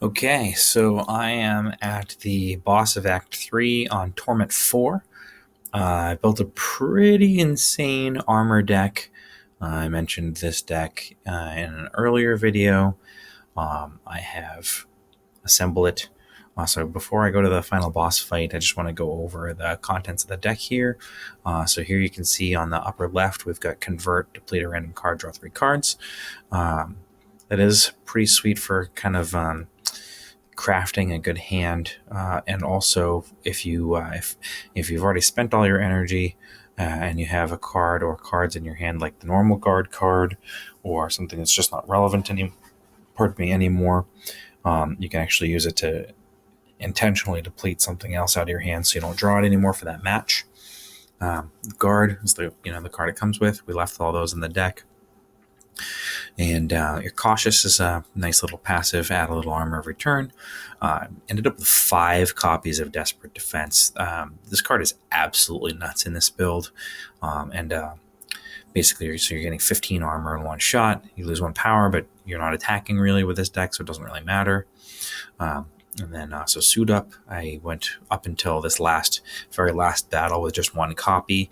Okay, so I am at the boss of Act 3 on Torment 4. I built a pretty insane armor deck. I mentioned this deck in an earlier video. I have assembled it. So before I go to the final boss fight, I just want to go over the contents of the deck here. So here you can see on the upper left, we've got Convert, Deplete a random card, draw 3 cards. That is pretty sweet for kind of crafting a good hand, and also if you've already spent all your energy and you have a card or cards in your hand like the normal guard card or something that's just not relevant anymore, you can actually use it to intentionally deplete something else out of your hand so you don't draw it anymore for that match. Guard is the card it comes with. We left all those in the deck. And your Cautious is a nice little passive, add a little armor every turn. Ended up with 5 copies of Desperate Defense. This card is absolutely nuts in this build. Basically, so you're getting 15 armor in one shot. You lose 1 power, but you're not attacking really with this deck, so it doesn't really matter. And then, so Suit Up, I went up until this very last battle with just 1 copy.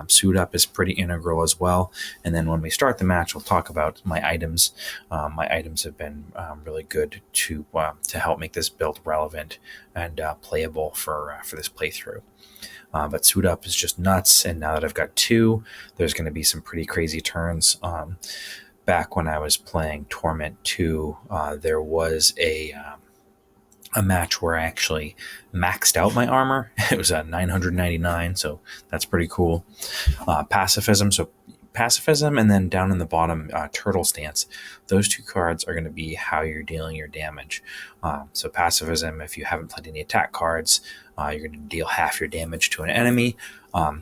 Suit Up is pretty integral as well. And then when we start the match, we'll talk about my items. My items have been really good to help make this build relevant and playable for this playthrough. But Suit Up is just nuts, and now that I've got 2, there's going to be some pretty crazy turns. Back when I was playing Torment 2, there was a match where I actually maxed out my armor. It was at 999, so that's pretty cool. Pacifism, and then down in the bottom, Turtle Stance. Those 2 cards are going to be how you're dealing your damage. So Pacifism, if you haven't played any attack cards, you're going to deal half your damage to an enemy.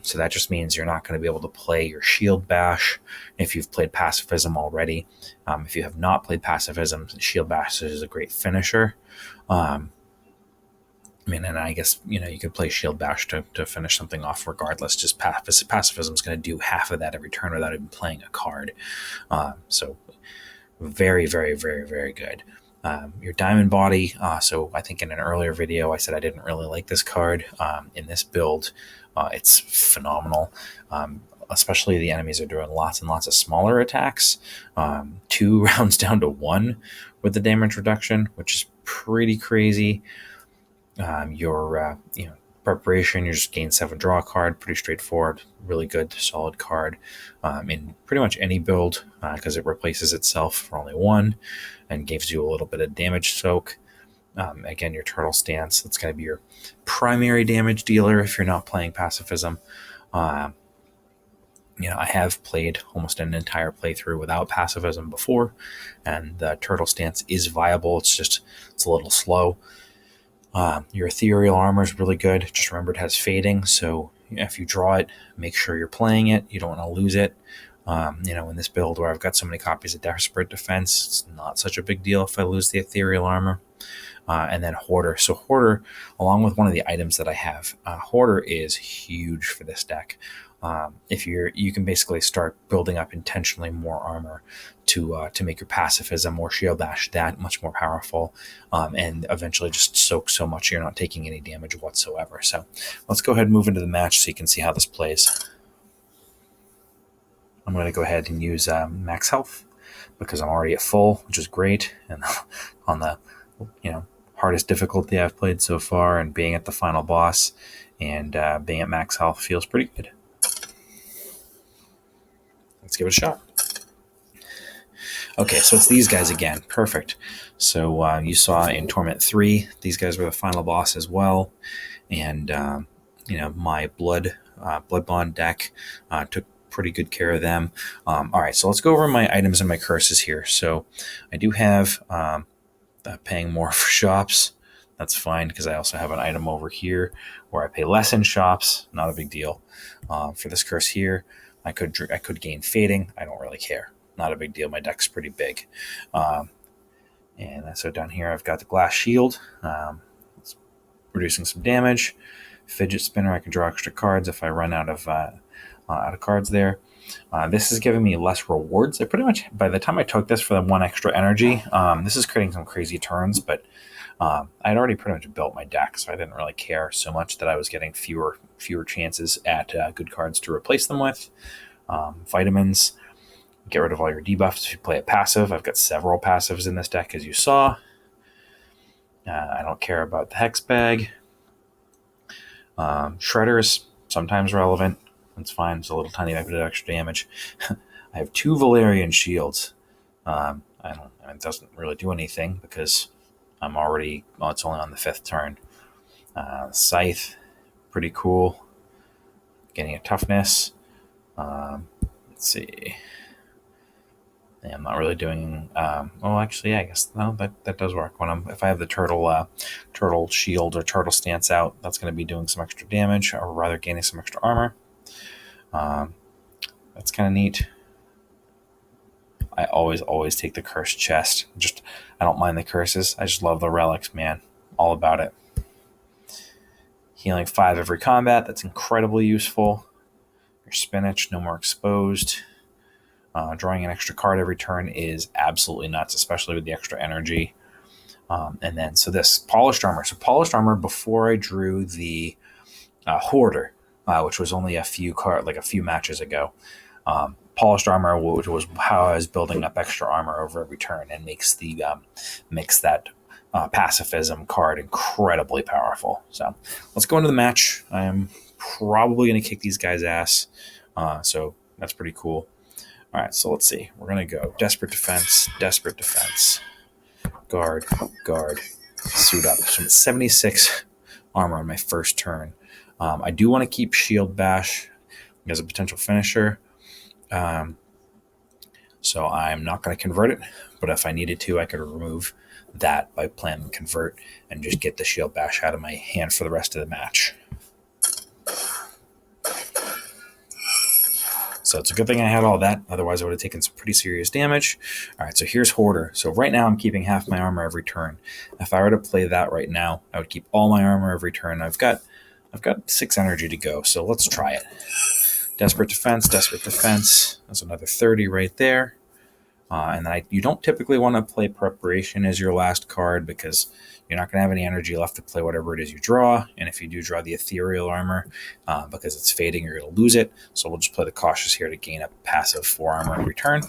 So that just means you're not going to be able to play your Shield Bash if you've played Pacifism already. If you have not played Pacifism, Shield Bash is a great finisher. And I guess, you could play Shield Bash to finish something off regardless. Just Pacifism is going to do half of that every turn without even playing a card. So very, very, very, very good. Your Diamond Body. So I think in an earlier video I said I didn't really like this card. In this build, it's phenomenal. Especially the enemies are doing lots and lots of smaller attacks. 2 rounds down to 1 with the damage reduction, which is pretty crazy. Your preparation, you just gain 7 draw card, pretty straightforward, really good, solid card in pretty much any build because it replaces itself for only 1 and gives you a little bit of damage soak. Again, your Turtle Stance, that's going to be your primary damage dealer if you're not playing Pacifism. I have played almost an entire playthrough without Pacifism before, and the Turtle Stance is viable. It's a little slow. Your Ethereal Armor is really good. Just remember it has fading, so if you draw it, make sure you're playing it. You don't want to lose it. In this build where I've got so many copies of Desperate Defense, it's not such a big deal if I lose the Ethereal Armor. And then Hoarder. So Hoarder, along with one of the items that I have, Hoarder is huge for this deck. You can basically start building up intentionally more armor to make your Pacifism or Shield Bash that much more powerful, and eventually just soak so much you're not taking any damage whatsoever. So let's go ahead and move into the match so you can see how this plays. I'm going to go ahead and use max health because I'm already at full, which is great, and on the hardest difficulty I've played so far, and being at the final boss and being at max health feels pretty good. Let's give it a shot. Okay, so it's these guys again. Perfect. So you saw in Torment 3, these guys were the final boss as well. And, my Blood Bond deck took pretty good care of them. All right, so let's go over my items and my curses here. So I do have paying more for shops. That's fine because I also have an item over here where I pay less in shops. Not a big deal. For this curse here, I could gain fading. I don't really care. Not a big deal. My deck's pretty big. And so down here I've got the Glass Shield. It's reducing some damage. Fidget Spinner, I can draw extra cards if I run out of out of cards there. This is giving me less rewards. I pretty much, by the time I took this for the 1 extra energy, this is creating some crazy turns, but I'd already pretty much built my deck, so I didn't really care so much that I was getting fewer chances at good cards to replace them with. Vitamins, get rid of all your debuffs if you play a passive. I've got several passives in this deck, as you saw. I don't care about the Hex Bag. Shredder is sometimes relevant. That's fine. It's a little tiny bit of extra damage. I have 2 Valerian Shields. It doesn't really do anything because I'm already, it's only on the 5th turn. Scythe, pretty cool. Getting a toughness. Let's see. Yeah, I'm not really doing. Actually, yeah, I guess no, that does work. If I have the turtle shield or turtle stance out, that's going to be doing some extra damage, or rather, gaining some extra armor. That's kind of neat. I always take the cursed chest. I don't mind the curses. I just love the relics, man. All about it. Healing 5 every combat. That's incredibly useful. Your spinach, no more exposed. Drawing an extra card every turn is absolutely nuts, especially with the extra energy. So this polished armor. So polished armor before I drew the hoarder, which was only a few matches ago. Polished armor, which was how I was building up extra armor over every turn, and makes that pacifism card incredibly powerful. So let's go into the match. I am probably going to kick these guys' ass. So that's pretty cool. All right, so let's see. We're going to go Desperate Defense, Guard, Suit Up. So I'm at 76 armor on my first turn. I do want to keep Shield Bash as a potential finisher. So I'm not going to convert it, but if I needed to, I could remove that by playing Convert and just get the Shield Bash out of my hand for the rest of the match. So it's a good thing I had all that. Otherwise, I would have taken some pretty serious damage. All right, so here's Hoarder. So right now, I'm keeping half my armor every turn. If I were to play that right now, I would keep all my armor every turn. I've got 6 energy to go, so let's try it. Desperate Defense. That's another 30 right there. And then you don't typically want to play Preparation as your last card because you're not going to have any energy left to play whatever it is you draw. And if you do draw the Ethereal Armor, because it's fading, you're going to lose it. So we'll just play the Cautious here to gain a passive 4 armor in return.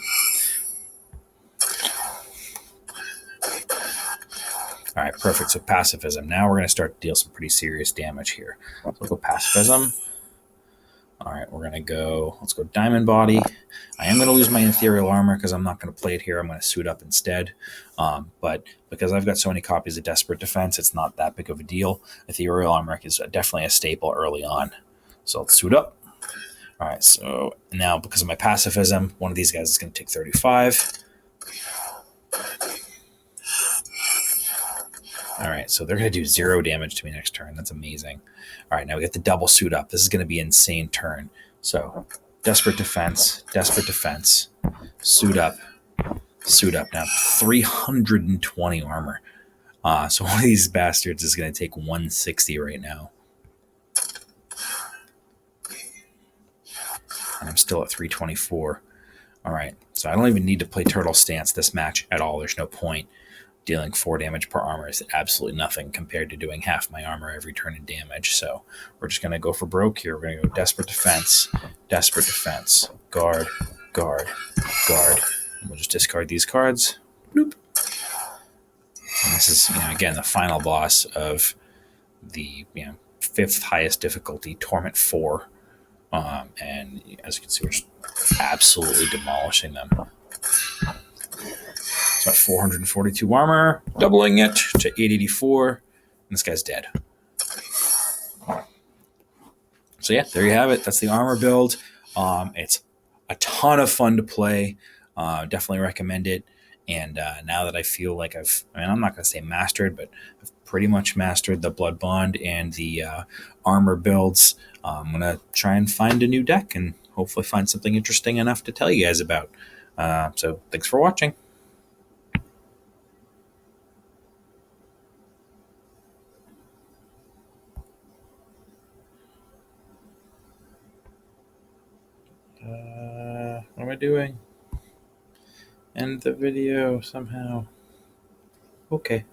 All right, perfect. So Pacifism. Now we're going to start to deal some pretty serious damage here. So we'll go Pacifism. All right, let's go Diamond Body. I am going to lose my Ethereal Armor because I'm not going to play it here. I'm going to Suit Up instead. But because I've got so many copies of Desperate Defense, it's not that big of a deal. Ethereal Armor is definitely a staple early on. So let's Suit Up. All right, so now because of my Pacifism, one of these guys is going to take 35. All right, so they're going to do 0 damage to me next turn. That's amazing. All right, now we get the double Suit Up. This is going to be an insane turn. So Desperate Defense, Suit Up. Now 320 armor. So one of these bastards is going to take 160 right now. And I'm still at 324. All right, so I don't even need to play Turtle Stance this match at all. There's no point. Dealing 4 damage per armor is absolutely nothing compared to doing half my armor every turn in damage. So we're just going to go for broke here. We're going to go Desperate Defense, Guard. And we'll just discard these cards. Bloop. And this is, again, the final boss of the 5th highest difficulty, Torment 4. And as you can see, we're just absolutely demolishing them. So 442 armor, doubling it to 884, and this guy's dead. So yeah, there you have it. That's the armor build. It's a ton of fun to play. Definitely recommend it. And now that I feel like I'm not going to say mastered, but I've pretty much mastered the Blood Bond and the armor builds. I'm going to try and find a new deck and hopefully find something interesting enough to tell you guys about. So thanks for watching. I doing? End the video somehow. Okay.